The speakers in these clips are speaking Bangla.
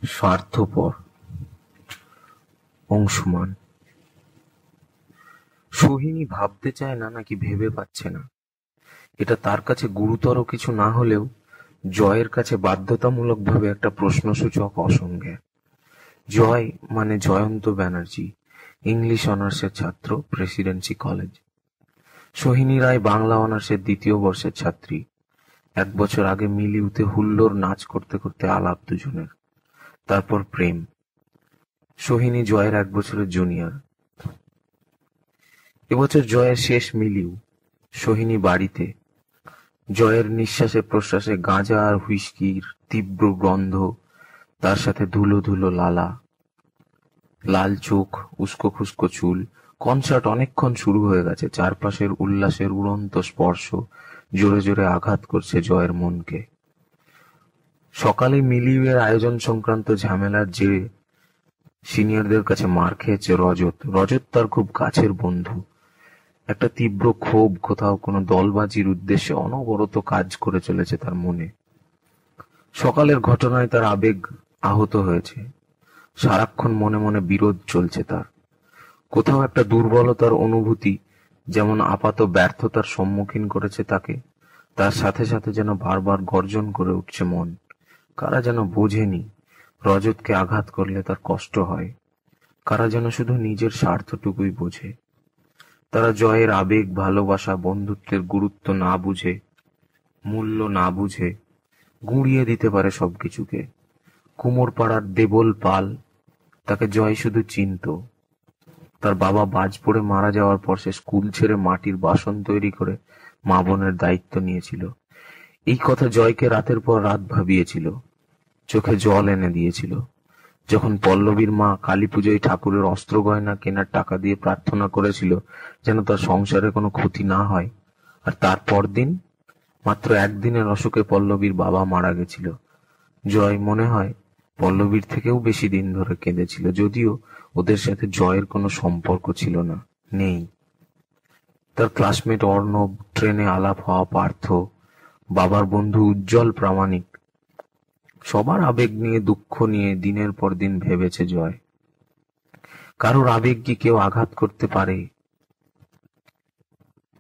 স্বার্থপর। অংশমান। সোহিনী ভাবতে চায় না নাকি ভেবে পাচ্ছে না, এটা তার কাছে গুরুতর কিছু না হলেও জয়ের কাছে বাধ্যতামূলকভাবে একটা প্রশ্নসূচক অসংজ্ঞা। জয় মানে জয়ন্ত ব্যানার্জি, ইংলিশ অনার্সের ছাত্র, প্রেসিডেন্সি কলেজ। সোহিনী রায় বাংলা অনার্সের দ্বিতীয় বর্ষের ছাত্রী। 1 বছর আগে মিলিউতে হুল্লোড় নাচ করতে করতে আলাপ দুজনের, তারপর প্রেম। সোহিনী জয়ের 1 বছরের জুনিয়র। এবছর জয়ের শেষ মিলিউ। সোহিনী বাড়িতে। জয়ের নিঃশ্বাসে প্রশ্বাসে গাঁজা আর হুইস্কির তীব্র গন্ধ, তার সাথে ধুলো ধুলো লালা, লাল চোখ, উস্কো খুস্কো চুল। কনসার্ট অনেকক্ষণ শুরু হয়ে গেছে, চারপাশের উল্লাসের উড়ন্ত স্পর্শ জোরে জোরে আঘাত করছে জয়ের মনকে। সকালে মিলিউয়ের আয়োজন সংক্রান্ত ঝামেলার জেরে সিনিয়রদের কাছে মার খেয়েছে রজত। রজত তার খুব কাছের বন্ধু। একটা তীব্র ক্ষোভ কোথাও কোনো দলবাজির উদ্দেশ্যে অনবরত কাজ করে চলেছে তার মনে। সকালের ঘটনায় তার আবেগ আহত হয়েছে, সারাক্ষণ মনে মনে বিরোধ চলছে তার। কোথাও একটা দুর্বলতার অনুভূতি, যেমন আপাত ব্যর্থতার সম্মুখীন করেছে তাকে, তার সাথে সাথে যেন বারবার গর্জন করে উঠছে মন। কারা যেন বোঝেনি রজতকে আঘাত করলে তার কষ্ট হয়, কারা যেন শুধু নিজের স্বার্থটুকুই বোঝে। তারা জয়ের আবেগ, ভালোবাসা, বন্ধুত্বের গুরুত্ব না বুঝে, মূল্য না বুঝে গুঁড়িয়ে দিতে পারে সবকিছুকে। কুমোরপাড়ার দেবল পাল, তাকে জয় শুধু চিনত। তার বাবা বাজ পড়ে মারা যাওয়ার পর সে স্কুল ছেড়ে মাটির বাসন তৈরি করে মা বোনের দায়িত্ব নিয়েছিল। এই কথা জয়কে রাতের পর রাত ভাবিয়েছিল, চোখে জল এনে দিয়েছিল। যখন পল্লবীর মা কালী পুজোয় ঠাকুরের অস্ত্র গয়না কেনার টাকা দিয়ে প্রার্থনা করেছিল যেন তার সংসারে কোনো ক্ষতি না হয়, আর তারপর দিন, মাত্র একদিনের অসুখে পল্লবীর বাবা মারা গেছিল, জয় মনে হয় পল্লবীর থেকেও বেশি দিন ধরে কেঁদেছিল, যদিও ওদের সাথে জয়ের কোনো সম্পর্ক ছিল না, নেই। তার ক্লাসমেট অর্ণব, ট্রেনে আলাপ হওয়া পার্থ, বাবার বন্ধু উজ্জ্বল প্রামাণিক, সবার আবেগ নিয়ে, দুঃখ নিয়ে দিনের পর দিন ভেবেছে জয়। কারোর আবেগ কি কেউ আঘাত করতে পারে?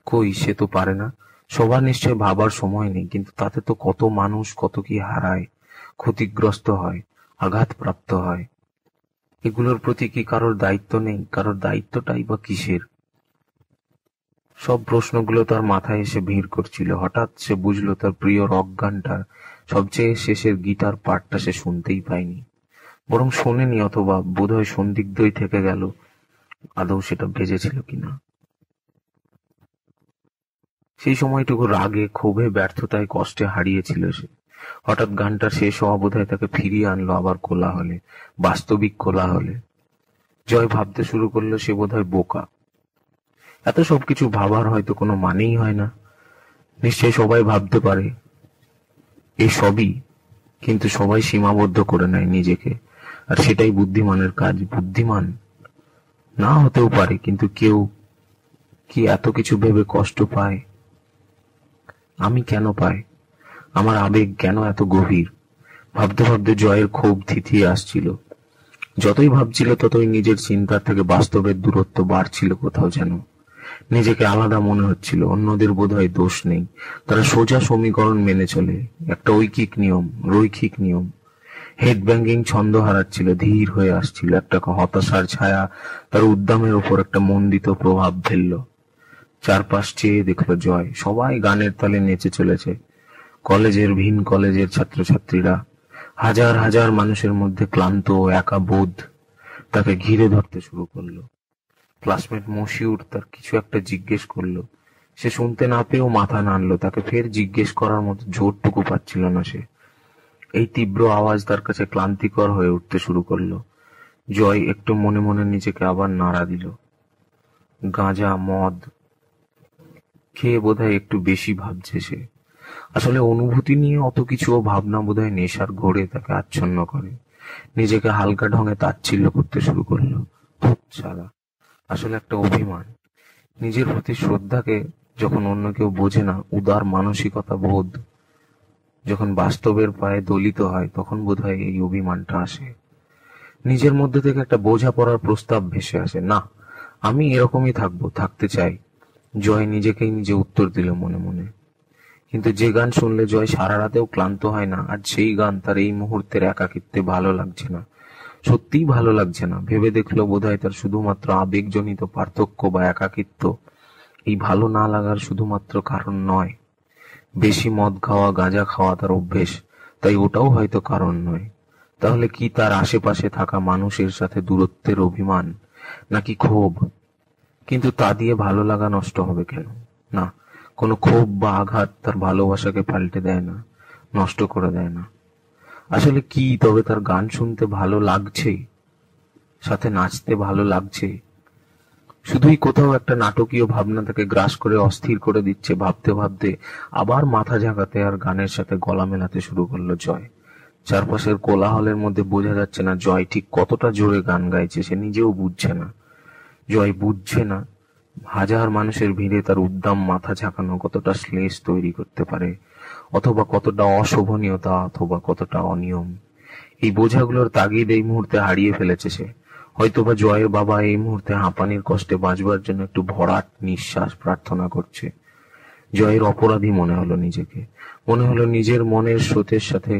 কই, সে তো পারে না। সবার নিশ্চয় ভাবার সময় নেই, কিন্তু তাতে তো কত মানুষ কত কি হারায়, ক্ষতিগ্রস্ত হয়, আঘাতপ্রাপ্ত হয়। এগুলোর প্রতি কি কারোর দায়িত্ব নেই? কারোর দায়িত্বটাই বা কিসের? সব প্রশ্নগুলো তার মাথায় এসে ভিড় করছিল। হঠাৎ সে বুঝলো তার প্রিয় রক গানটার সবচেয়ে শেষের গিটার পার্টটা সে শুনতেই পায়নি, বরং শোনেনি, অথবা বোধহয় সন্দিগ্ধই থেকে গেল আদৌ সেটা বেজেছিল কিনা। সেই সময়টুকু রাগে, ক্ষোভে, ব্যর্থতায়, কষ্টে হারিয়েছিল সে। হঠাৎ গানটা শেষ হওয়া বোধহয় তাকে ফিরিয়ে আনলো আবার কোলাহলে, বাস্তবিক কোলাহলে। জয় ভাবতে শুরু করলো সে বোধহয় বোকা। এত সবকিছু ভাবার হয়তো কোনো মানেই হয় না। নিশ্চয়ই সবাই ভাবতে পারে এই সবই, কিন্তু সবাই সীমাবদ্ধ করে নেয় নিজেকে, আর সেটাই বুদ্ধিমানের কাজ। বুদ্ধিমান না হতেও পারে, কিন্তু কেউ কি এত কিছু ভেবে কষ্ট পায়? আমি কেন পাই? আমার আবেগ কেন এত গভীর? ভাবতে ভাবতে জয়ের ক্ষোভ থিতিয়ে আসছিল। যতই ভাবছিল ততই নিজের চিন্তার থেকে বাস্তবের দূরত্ব বাড়ছিল কোথাও যেন। নিজেকে আলাদা মনে হচ্ছিল। অন্যদের বোধহয় দোষ নেই, তারা সোজা সমীকরণ মেনে চলে, একটা ঐকিক নিয়ম, রৈখিক নিয়ম। হেড ব্যাঙ্গিং ছন্দ হারাচ্ছিল, ধীর হয়ে আসছিল। একটা হতাশার ছায়া তার উদ্দামের ওপর একটা মন্ডিত প্রভাব ফেলল। চারপাশ চেয়ে দেখলো জয়, সবাই গানের তালে নেচে চলেছে। কলেজের, ভিন কলেজের ছাত্রছাত্রীরা, হাজার হাজার মানুষের মধ্যে ক্লান্ত ও একা বোধ তাকে ঘিরে ধরতে শুরু করলো। ক্লাসমেট মশিউর তার কিছু একটা জিজ্ঞেস করলো, সে শুনতে না পেয়েও মাথা নাড়লো। তাকে ফের জিজ্ঞেস করার মতো জোরটুকু পাচ্ছিল না সে। এই তীব্র আওয়াজ তার কাছে ক্লান্তিকর হয়ে উঠতে শুরু করলো। জয় একটু মনে মনে নিজেকে আবার নাড়া দিল। গাঁজা, মদ খেয়ে বোধহয় একটু বেশি ভাবছে সে। আসলে অনুভূতি নিয়ে অত কিছু ও ভাবনা বোধহয় নেশার ঘোরে তাকে আচ্ছন্ন করে। নিজেকে হালকা ঢঙে তাচ্ছিল্য করতে শুরু করলো। ধুৎ শালা, আসলে একটা অভিমান। নিজের প্রতি শ্রদ্ধাকে যখন অন্য কেউ বোঝে না, উদার মানসিকতা বোধ যখন বাস্তবের পায়ে দলিত হয় তখন বোধহয় এই অভিমানটা আসে। নিজের মধ্যে থেকে একটা বোঝাপড়ার প্রস্তাব ভেসে আসে, না আমি এরকমই থাকবো, থাকতে চাই। জয় নিজেকেই নিজে উত্তর দিল মনে মনে। কিন্তু যে গান শুনলে জয় সারা রাতেও ক্লান্ত হয় না, আর সেই গান তার এই মুহূর্তের একাকিত্বে ভালো লাগছে না, সত্যিই ভালো লাগছে না। ভেবে দেখলো বোধহয় তার শুধুমাত্র আবেগজনিত পার্থক্য বা একাকিত্ব। এই ভালো না লাগার শুধুমাত্র কারণ নয়। বেশি মদ খাওয়া, গাঁজা খাওয়া তার অভ্যেস, তাই ওটাও হয়তো কারণ নয়। তাহলে কি তার আশেপাশে থাকা মানুষের সাথে দূরত্বের অভিমান, নাকি ক্ষোভ? কিন্তু তা দিয়ে ভালো লাগা নষ্ট হবে কেন? না, কোনো ক্ষোভ বা আঘাত তার ভালোবাসাকে পাল্টে দেয় না, নষ্ট করে দেয় না। আসলে কি তবে তার গান শুনতে ভালো লাগছে, সাথে নাচতে ভালো লাগছে? শুধুই কোথাও একটা নাটকীয় ভাবনা তাকে গ্রাস করে অস্থির করে দিচ্ছে। ভাবতে ভাবতে আবার মাথা ঝাঁকাতে আর গানের সাথে গলা মেলাতে শুরু করলো জয়। চারপাশের কোলাহলের মধ্যে বোঝা যাচ্ছে না জয় ঠিক কতটা জোরে গান গাইছে, সে নিজেও বুঝছে না। জয় বুঝছে না হাজার মানুষের ভিড়ে তার উদ্দাম মাথা ঝাঁকানো কতটা শ্লেষ তৈরি করতে পারে, অথবা কতটা অশোভনীয়তা, অথবা কতটা অনিয়ম। এই বোঝাগুলোর তাগিদ এই মুহূর্তে হারিয়ে ফেলেছে সে। হয়তোবা জয়ের বাবা এই মুহূর্তে হাঁপানির কষ্টে বাঁচবার জন্য একটু ভরাট নিঃশ্বাস প্রার্থনা করছে। জয়ের অপরাধী মনে হলো নিজেকে। মনে হলো নিজের মনের স্রোতের সাথে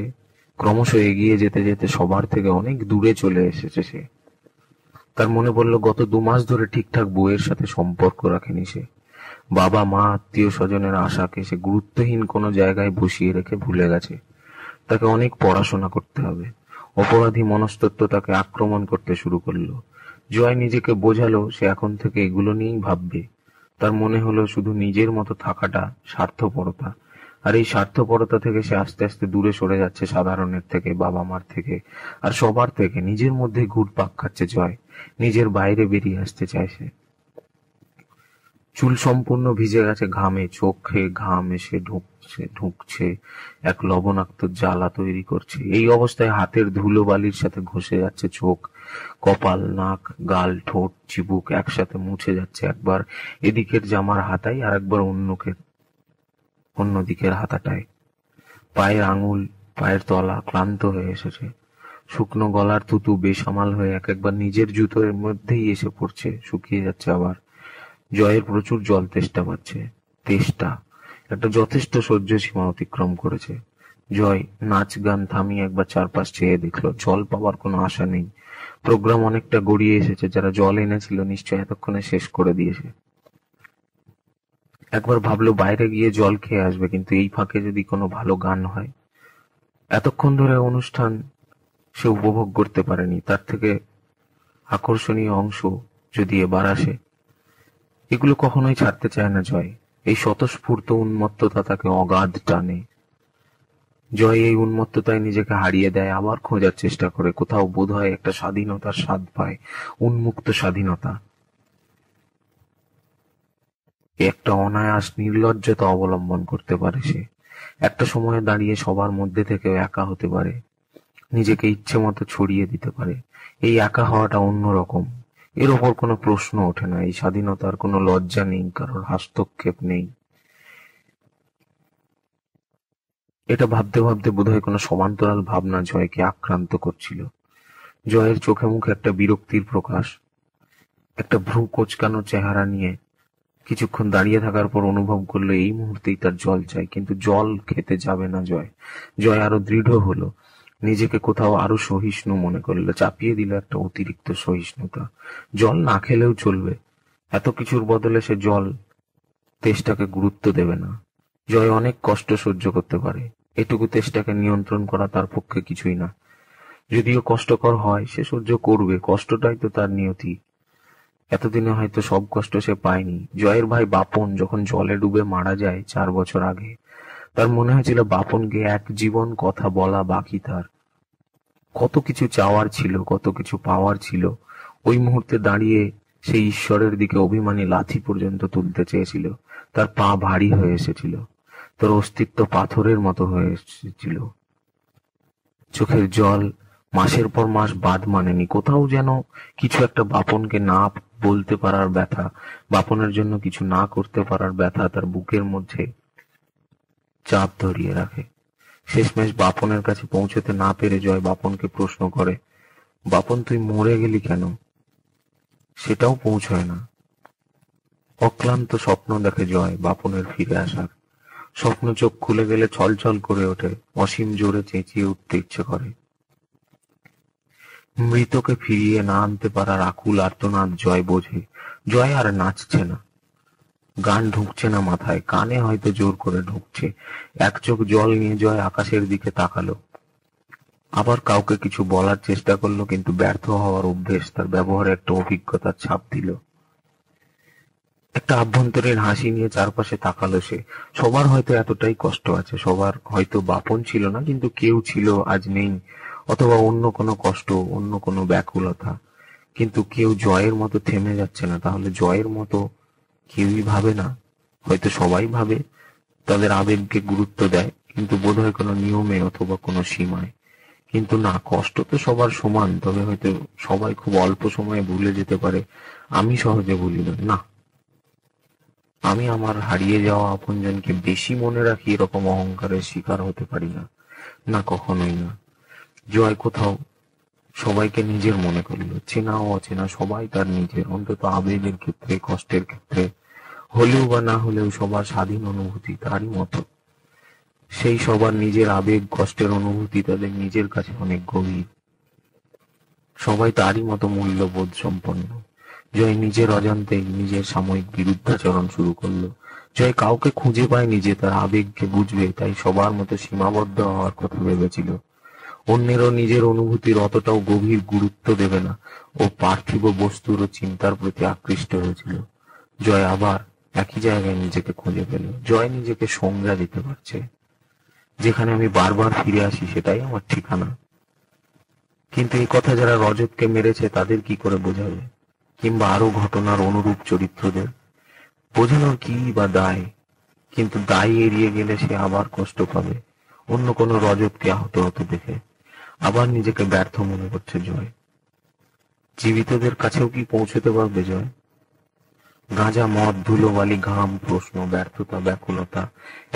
ক্রমশ এগিয়ে যেতে যেতে সবার থেকে অনেক দূরে চলে এসেছে সে। তার মনে পড়ল গত 2 মাস ধরে ঠিকঠাক বউয়ের সাথে সম্পর্ক রাখেনি সে। বাবা মা আত্মীয় স্বজনের আশাকে সে গুরুত্বহীন কোনো জায়গায় বসিয়ে রেখে ভুলে গেছে। তাকে অনেক পড়াশোনা করতে হবে। অপরাধী মনস্তত্ত্ব তাকে আক্রমণ করতে শুরু করলো। জয় নিজেকে বোঝালো সে এখন থেকে এগুলো নিয়েই ভাববে। তার মনে হলো শুধু নিজের মতো থাকাটা স্বার্থপরতা, আর এই স্বার্থপরতা থেকে সে আস্তে আস্তে দূরে সরে যাচ্ছে সাধারণের থেকে, বাবা মার থেকে, আর সবার থেকে। নিজের মধ্যে ঘুরপাক খাচ্ছে জয়, নিজের বাইরে বেরিয়ে আসতে চাইছে। চুল সম্পূর্ণ ভিজে গেছে ঘামে, চোখে ঘাম এসে ঢুকছে, এক লবণাক্ত জ্বালা তৈরি করছে। এই অবস্থায় হাতের ধুলো বালির সাথে ঘষে যাচ্ছে চোখ, কপাল, নাক, গাল, ঠোঁট, চিবুক একসাথে মুছে যাচ্ছে। একবার এদিকের জামার হাতায় আর একবার অন্যদিকের হাতাটায়। পায়ের আঙুল, পায়ের তলা ক্লান্ত হয়ে এসেছে। শুকনো গলার থুতু বেসামাল হয়ে এক একবার নিজের জুতোর মধ্যেই এসে পড়ছে, শুকিয়ে যাচ্ছে আবার। জয়ের প্রচুর জল তেষ্টা পাচ্ছে। তেষ্টা একটা যথেষ্ট সহ্য সীমা অতিক্রম করেছে। জয় নাচ গান থামিয়ে একবার চারপাশ চেয়ে দেখলো। জল পাওয়ার কোনো আশা নেই। প্রোগ্রাম অনেকটা গড়িয়ে এসেছে। যারা জল এনেছিল নিশ্চয় এতক্ষণে শেষ করে দিয়েছে। একবার ভাবলো বাইরে গিয়ে জল খেয়ে আসবে, কিন্তু এই ফাঁকে যদি কোনো ভালো গান হয়। এতক্ষণ ধরে অনুষ্ঠান সে উপভোগ করতে পারেনি, তার থেকে আকর্ষণীয় অংশ যদি এবার আসে। এগুলো কখনোই ছাড়তে চায় না জয়। এই স্বতঃস্ফূর্ত উন্মত্ততা তাকে অগাধ টানে। জয় এই উন্মত্ততায় নিজেকে হারিয়ে দেয়, আবার খোঁজার চেষ্টা করে। কোথাও বোধহয় একটা স্বাধীনতার স্বাদ পায়, উন্মুক্ত স্বাধীনতা। একটা অনায়াস নির্লজ্জতা অবলম্বন করতে পারে সে। একটা সময়ে দাঁড়িয়ে সবার মধ্যে থেকেও একা হতে পারে, নিজেকে ইচ্ছে মতো ছড়িয়ে দিতে পারে। এই একা হওয়াটা অন্যরকম। এর ওপর কোনো প্রশ্ন ওঠে না। এই স্বাধীনতার কোনো লজ্জা নেই, কারোর হস্তক্ষেপ নেই। এটা ভাবতে ভাবতে বোধহয় কোনো সমান্তরাল ভাবনা জয়কে আক্রান্ত করছিল। জয়ের চোখে মুখে একটা বিরক্তির প্রকাশ, একটা ভ্রু কোঁচকানো চেহারা নিয়ে কিছুক্ষণ দাঁড়িয়ে থাকার পর অনুভব করলো এই মুহূর্তেই তার জল চাই। কিন্তু জল খেতে যাবে না জয়। জয় আরো দৃঢ় হলো, নিজেকে কোথাও আরো সহিষ্ণু মনে করলো, চাপিয়ে দিল একটা অতিরিক্ত সহিষ্ণুতা। জল না খেলেও চলবে, এত কিছুর বদলে সে জল তেষ্টাকে গুরুত্ব দেবে না। জয় অনেক কষ্ট সহ্য করতে পারে, এটুকু তেষ্টাকে নিয়ন্ত্রণ করা তার পক্ষে কিছুই না। যদিও কষ্টকর হয় সে সহ্য করবে, কষ্টটাই তো তার নিয়তি। এতদিনে হয়তো সব কষ্ট সে পায়নি। জয়ের ভাই বাপন যখন জলে ডুবে মারা যায় 4 বছর আগে, তার মনে হয়েছিল বাপনকে এক জীবন কথা বলা বাকি তার। কত কিছু চাওয়ার ছিল, কত কিছু পাওয়ার ছিল। ওই মুহূর্তে দাঁড়িয়ে সেই ঈশ্বরের দিকে অভিমানী লাথি পর্যন্ত তুলতে চেয়েছিল। তার পা ভারী হয়ে এসেছিল, তার অস্তিত্ব পাথরের মতো হয়ে এসেছিল। চোখের জল মাসের পর মাস বাদ মানেনি। কোথাও যেন কিছু একটা বাপনকে না বলতে পারার ব্যথা, বাপনের জন্য কিছু না করতে পারার ব্যথা তার বুকের মধ্যে চাপ ধরিয়ে রাখে। শেষমেশ বাপনের কাছে পৌঁছতে না পেরে জয় বাপনকে প্রশ্ন করে, বাপন তুই মরে গেলি কেন? সেটাও পৌঁছয় না। অক্লান্ত স্বপ্ন দেখে জয় বাপনের ফিরে আসার। স্বপ্ন চোখ খুলে গেলে ছলছল করে ওঠে, অসীম জোরে চেঁচিয়ে উঠতে ইচ্ছে করে। মৃতকে ফিরিয়ে না আনতে পারার আকুল আর্তনাদ জয় বোঝে। জয় আর নাচছে না, গান ঢুকছে না মাথায়, কানে হয়তো জোর করে ঢুকছে। এক চোখ জল নিয়ে জয় আকাশের দিকে তাকালো, আবার কাউকে কিছু বলার চেষ্টা করলো, কিন্তু ব্যর্থ হওয়ার অভ্যেস তার ব্যবহারে একটা অভিজ্ঞতার ছাপ দিল। একটা আভ্যন্তরীণ হাসি নিয়ে চারপাশে তাকালো সে। সবার হয়তো এতটাই কষ্ট আছে, সবার হয়তো বাপন ছিল না, কিন্তু কেউ ছিল আজ নেই, অথবা অন্য কোনো কষ্ট, অন্য কোনো ব্যাকুলতা। কিন্তু কেউ জয়ের মতো থেমে যাচ্ছে না। তাহলে জয়ের মতো কেউই ভাবে না? হয়তো সবাই ভাবে, তাদের আবেগকে গুরুত্ব দেয়, কিন্তু বোধহয় কোনো নিয়মে অথবা কোনো সীমায়। কিন্তু না, কষ্ট তো সবার সমান, তবে হয়তো সবাই খুব অল্প সময়ে ভুলে যেতে পারে। আমি সহজে ভুলি না। না, আমি আমার হারিয়ে যাওয়া আপনজনকে বেশি মনে রাখি, এরকম অহংকারের শিকার হতে পারি না। না, কখনোই না। জয় কোথাও সবাইকে নিজের মনে করলো, চেনা ও অচেনা সবাই তার নিজের, অন্তত আবেগের ক্ষেত্রে, কষ্টের ক্ষেত্রে হলেও বা না হলেও সবার স্বাধীন অনুভূতি তারই মতো। সেই সবার নিজের আবেগ, কষ্টের অনুভূতি তাদের নিজের কাছে অনেক গভীর। সবাই তারই মতো মূল্যবোধ সম্পন্ন। জয় নিজের অজান্তেই নিজের সাময়িক বিরুদ্ধাচরণ শুরু করলো। জয় কাউকে খুঁজে পায়নি যে তার আবেগকে বুঝবে, তাই সবার মতো সীমাবদ্ধ হওয়ার কথা ভেবেছিল। অন্যেরও নিজের অনুভূতির অতটাও গভীর গুরুত্ব দেবে না। ও পার্থিব বস্তুর ও চিন্তার প্রতি আকৃষ্ট হয়েছিল। জয় আবার একই জায়গায় নিজেকে খুঁজে পেল। জয় নিজেকে সংজ্ঞা দিতে পারছে, যেখানে আমি বারবার ফিরে আসি সেটাই আমার ঠিকানা। কিন্তু এই কথা যারা রজতকে মেরেছে তাদের কি করে বোঝাবে? কিংবা আরো ঘটনার অনুরূপ চরিত্রদের বোঝানোর কি বা দায়? কিন্তু দায় এড়িয়ে গেলে সে আবার কষ্ট পাবে, অন্য কোনো রজতকে আহত হতে দেখে। আবার নিজেকে ব্যর্থ মনে করছে জয়। জীবিতদের কাছেও কি পৌঁছতে পারবে জয়? গাঁজা, মদ, ধুলোবালি, ঘাম, প্রশ্ন, ব্যর্থতা, ব্যাকুলতা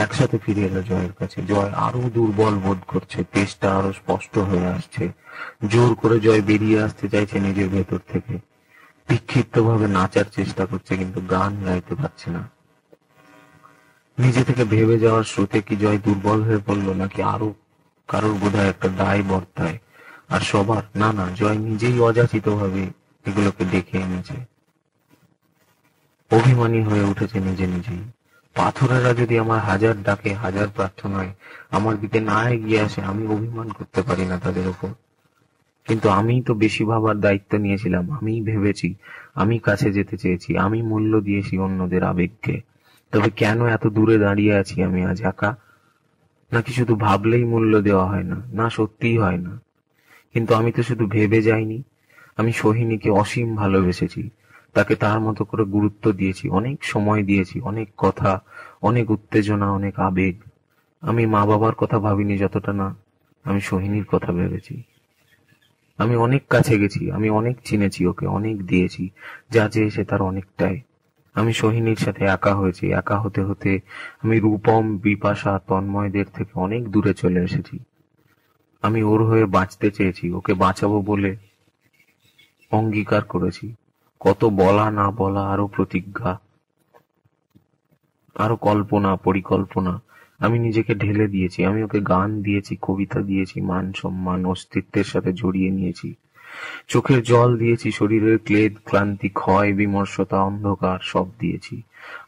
একসাথে ফিরে এলো জয়ের কাছে। জয় আরো দুর্বল বোধ করছে, তেজটা আরো স্পষ্ট হয়ে আসছে। জোর করে জয় বেরিয়ে আসতে চাইছে নিজের ভেতর থেকে। বিক্ষিপ্ত ভাবে নাচার চেষ্টা করছে, কিন্তু গান গাইতে পারছে না। নিজে থেকে ভেবে যাওয়ার স্রোতে কি জয় দুর্বল হয়ে পড়লো, নাকি আরো কারোর বোধহয় একটা দায় বর্তায়? আর সবার? না না, জয় নিজেই অযাচিত ভাবে এগুলোকে ডেকে এনেছে। অভিমানী হয়ে উঠেছে নিজে নিজেই। পাথরেরা যদি আমার হাজার ডাকে, হাজার প্রার্থনায় আমার দিকে না এগিয়ে আসে, আমি অভিমান করতে পারি না তাদের উপর। কিন্তু আমিই তো বেশি ভাবার দায়িত্ব নিয়েছিলাম, আমিই ভেবেছি, আমি কাছে যেতে চেয়েছি, আমি মূল্য দিয়েছি অন্যদের আবেগকে। তবে কেন এত দূরে দাঁড়িয়ে আছি আমি আজ একা? নাকি শুধু ভাবলেই মূল্য দেওয়া হয় না? না, সত্যিই হয় না। কিন্তু আমি তো শুধু ভেবে যাইনি, আমি সোহিনীকে অসীম ভালোবেসেছি, তাকে তার মতো করে গুরুত্ব দিয়েছি, অনেক সময় দিয়েছি, অনেক কথা, অনেক উত্তেজনা, অনেক আবেগ। আমি মা বাবার কথা ভাবিনি যতটা না আমি সোহিনীর কথা ভেবেছি। আমি অনেক কাছে গেছি, আমি অনেক চিনেছি ওকে, অনেক দিয়েছি, যা চেয়েছে তার অনেকটাই। আমি সোহিনীর সাথে একা হয়েছি, একা হতে হতে আমি রূপম, বিপাশা, তন্ময়দের থেকে অনেক দূরে চলে এসেছি। আমি ওর হয়ে বাঁচতে চেয়েছি, ওকে বাঁচাবো বলে অঙ্গীকার করেছি। কত বলা না বলা, আরো প্রতিজ্ঞা, আরো কল্পনা, পরিকল্পনা আমি নিজেকে ঢেলে দিয়েছি। আমি ওকে গান দিয়েছি, কবিতা দিয়েছি, মান সম্মান, অস্তিত্বের সাথে জড়িয়ে নিয়েছি। চোখের জল দিয়েছি, শরীরের ক্লেদ, ক্লান্তি, ক্ষয়, বিমর্ষতা, অন্ধকার সব দিয়েছি।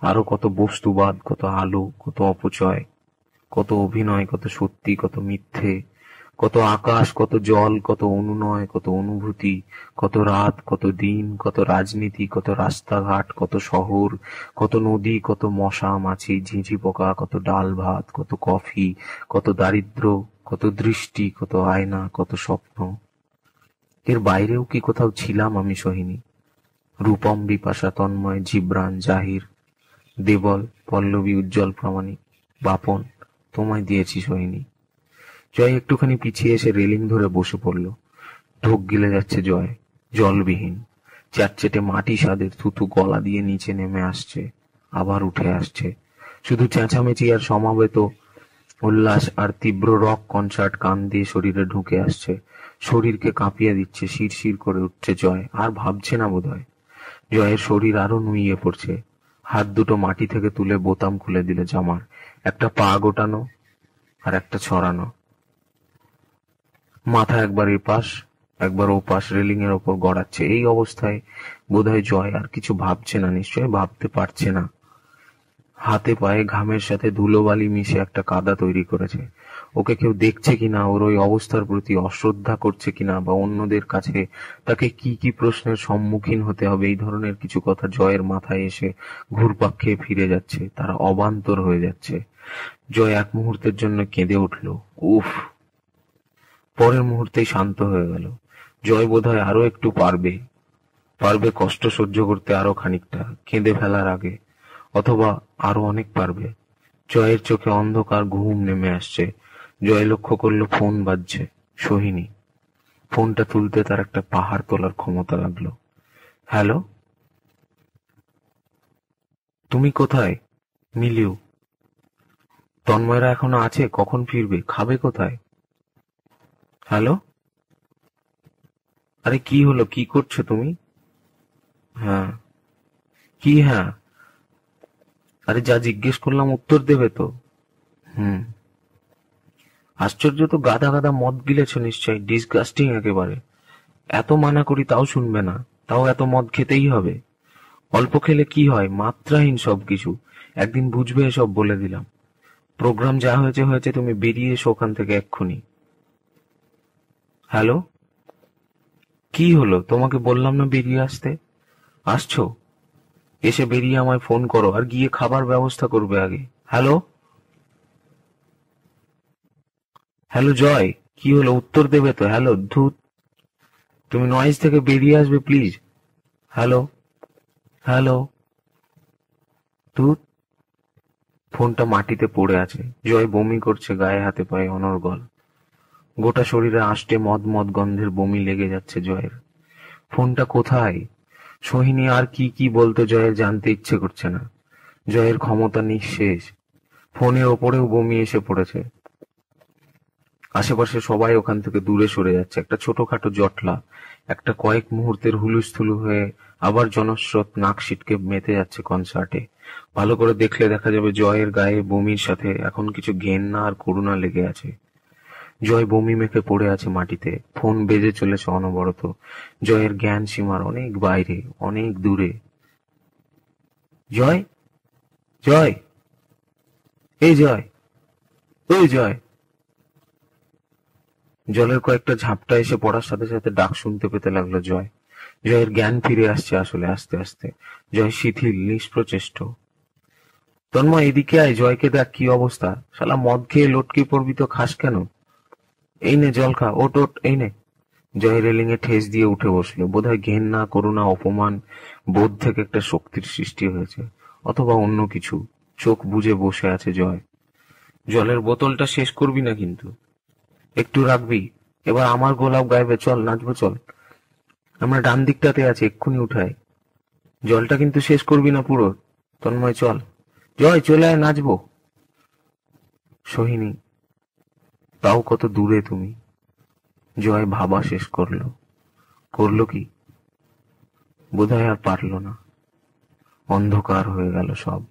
আরো কত বস্তুবাদ, কত আলো, কত অপচয়, কত অভিনয়, কত সত্যি, কত মিথ্যে, কত আকাশ, কত জল, কত অনুনয়, কত অনুভূতি, কত রাত, কত দিন, কত রাজনীতি, কত রাস্তাঘাট, কত শহর, কত নদী, কত মশা মাছি, ঝিঁঝি পোকা, কত ডাল ভাত, কত কফি, কত দারিদ্র, কত দৃষ্টি, কত আয়না, কত স্বপ্ন। এর বাইরেও কি কোথাও ছিলাম আমি সোহিনী? রূপম, বিপাশা, তন্ময়, জিবরান, জাহির, দেবল, পল্লবী, উজ্জ্বল, প্রামাণিক, বাপন, তোমায় দিয়েছি সোহিনী। জয় একটুখানি পিছিয়ে এসে রেলিং ধরে বসে পড়ল। ঢোক গিলে যাচ্ছে জয়, জলবিহীন, চ্যাটচেটে মাটি স্বাদের থুতু গলা দিয়ে নিচে নেমে আসছে, আবার উঠে আসছে। শুধু চেঁচামেচি আর সমাবেত উল্লাস আর তীব্র রক কনসার্ট কান দিয়ে শরীরে ঢুকে আসছে, শরীরকে কাঁপিয়ে দিচ্ছে। শিরশির করে উঠছে জয়, আর ভাবছে না বোধহয়। জয়ের শরীর আরো নুইয়ে পড়ছে। হাত দুটো মাটি থেকে তুলে বোতাম খুলে দিল জামার, একটা পা গোটানো আর একটা ছড়ানো। মাথা একবার এপাশ একবার ওপাশ রেলিং এর ওপর গড়াচ্ছে। এই অবস্থায় বোধহয় জয় আর কিছু ভাবছে না, নিশ্চয় ভাবতে পারছে না। হাতে পায়ে ঘামের সাথে ধুলোবালি মিশে একটা কাদা তৈরি করেছে। ওকে কেউ দেখছে কিনা, ওর ওই অবস্থার প্রতি অশ্রদ্ধা করছে কিনা, বা অন্যদের কাছে তাকে কি কি প্রশ্নের সম্মুখীন হতে হবে, এই ধরনের কিছু কথা জয়ের মাথায় এসে ঘুরপাক খেয়ে ফিরে যাচ্ছে। তারা অবান্তর হয়ে যাচ্ছে। জয় এক মুহূর্তের জন্য কেঁদে উঠল। উফ! পরের মুহূর্তেই শান্ত হয়ে গেল। জয় বোধহয় আরো একটু পারবে, পারবে কষ্ট সহ্য করতে আরো খানিকটা, কেঁদে ফেলার আগে, অথবা আরো অনেক পারবে। জয়ের চোখে অন্ধকার ঘুম নেমে আসছে। জয় লক্ষ্য করলো ফোন বাজছে। সোহিনী। ফোনটা তুলতে তার একটা পাহাড় তোলার ক্ষমতা লাগলো। হ্যালো, তুমি কোথায়? মিলিউ। তন্ময়রা এখনো আছে? কখন ফিরবে? খাবে কোথায়? হ্যালো, আরে কি হলো? কি করছো তুমি? হ্যাঁ। কি হ্যাঁ? আরে যা জিজ্ঞেস করলাম উত্তর দেবে তো? হুম। আশ্চর্য তো, গাদা গাদা মদ গিলেছো নিশ্চয়ই, ডিসগাস্টিং একেবারে। এত মানা করি তাও শুনবে না, তাও এত মদ খেতেই হবে। অল্প খেলে কি হয়, মাত্রাহীন সবকিছু। একদিন বুঝবে এসব, বলে দিলাম। প্রোগ্রাম যা হয়েছে হয়েছে, তুমি বেরিয়ে এসো ওখান থেকে এক্ষুনি। হ্যালো, কি হলো? তোমাকে বললাম না বেরিয়ে আসতে? আসছো? এসে বেরিয়ে আমায় ফোন করো, আর গিয়ে খাবার ব্যবস্থা করবে আগে। হ্যালো, হ্যালো জয়, কি হলো? উত্তর দেবে তো? হ্যালো, ধুত। তুমি নয়েজ থেকে বেরিয়ে আসবে প্লিজ। Hello, hello, ধুত। ফোনটা মাটিতে পড়ে আছে। জয় বমি করছে, গায়ে হাতে পায়ে অনর্গল। গোটা শরীরে আষ্টে মদ মদ গন্ধের বমি লেগে যাচ্ছে জয়ের। ফোনটা কোথায়? সোহিনী আর কি কি বলতো জয়ের জানতে ইচ্ছে করছে না। জয়ের ক্ষমতা নিঃশেষ। ফোনের ওপরেও বমি এসে পড়েছে। আশেপাশে সবাই ওখান থেকে দূরে সরে যাচ্ছে। একটা ছোটখাটো জটলা, একটা কয়েক মুহূর্তের হুলুস্থুলু হয়ে আবার জনস্রোত নাক সিটকে মেতে যাচ্ছে কনসার্টে। ভালো করে দেখলে দেখা যাবে জয়ের গায়ে বমির সাথে এখন কিছু ঘেন্না আর করুণা লেগে আছে। জয় বমি মেখে পড়ে আছে মাটিতে। ফোন বেজে চলেছে অনবরত। জয়ের জ্ঞান সীমার অনেক বাইরে, অনেক দূরে। জয়, জয়, এই জয়, ওই জয়। জলের কয়েকটা ঝাপটা এসে পড়ার সাথে সাথে ডাক শুনতে পেতে লাগলো জয়। জয়ের জ্ঞান ফিরে আসছে আসলে আস্তে আস্তে। জয় শিথিল, নিষ্প্রচেষ্ট। তন্ময়, এদিকে আয়, জয়কে দেখ কি অবস্থা। শালা মদ খেয়ে লটকে পড়বি তো, খাস কেন? এই নে জল খা, ওট ওট, এই নে। জয় রেলিং এ ঠেস দিয়ে উঠে বসলো। বোধহয় ঘেন্না, করুণা, অপমান বোধ থেকে একটা শক্তির সৃষ্টি হয়েছে, অথবা অন্য কিছু। চোখ বুজে বসে আছে জয়। জলের বোতলটা শেষ করবি না কিন্তু, একটু রাখবি। এবার আমার গোলাপ গাইবে, চল নাচবো, চল। আমরা ডান দিকটাতে আছি, এক্ষুনি উঠায়। জলটা কিন্তু শেষ করবি না পুরো। তন্ময় চল। জয় চলে আয়, নাচবো। সোহিনী, তাও কত দূরে তুমি। জয় ভাবা শেষ করলো। করলো কি? বোধহয় আর পারল না। অন্ধকার হয়ে গেল সব।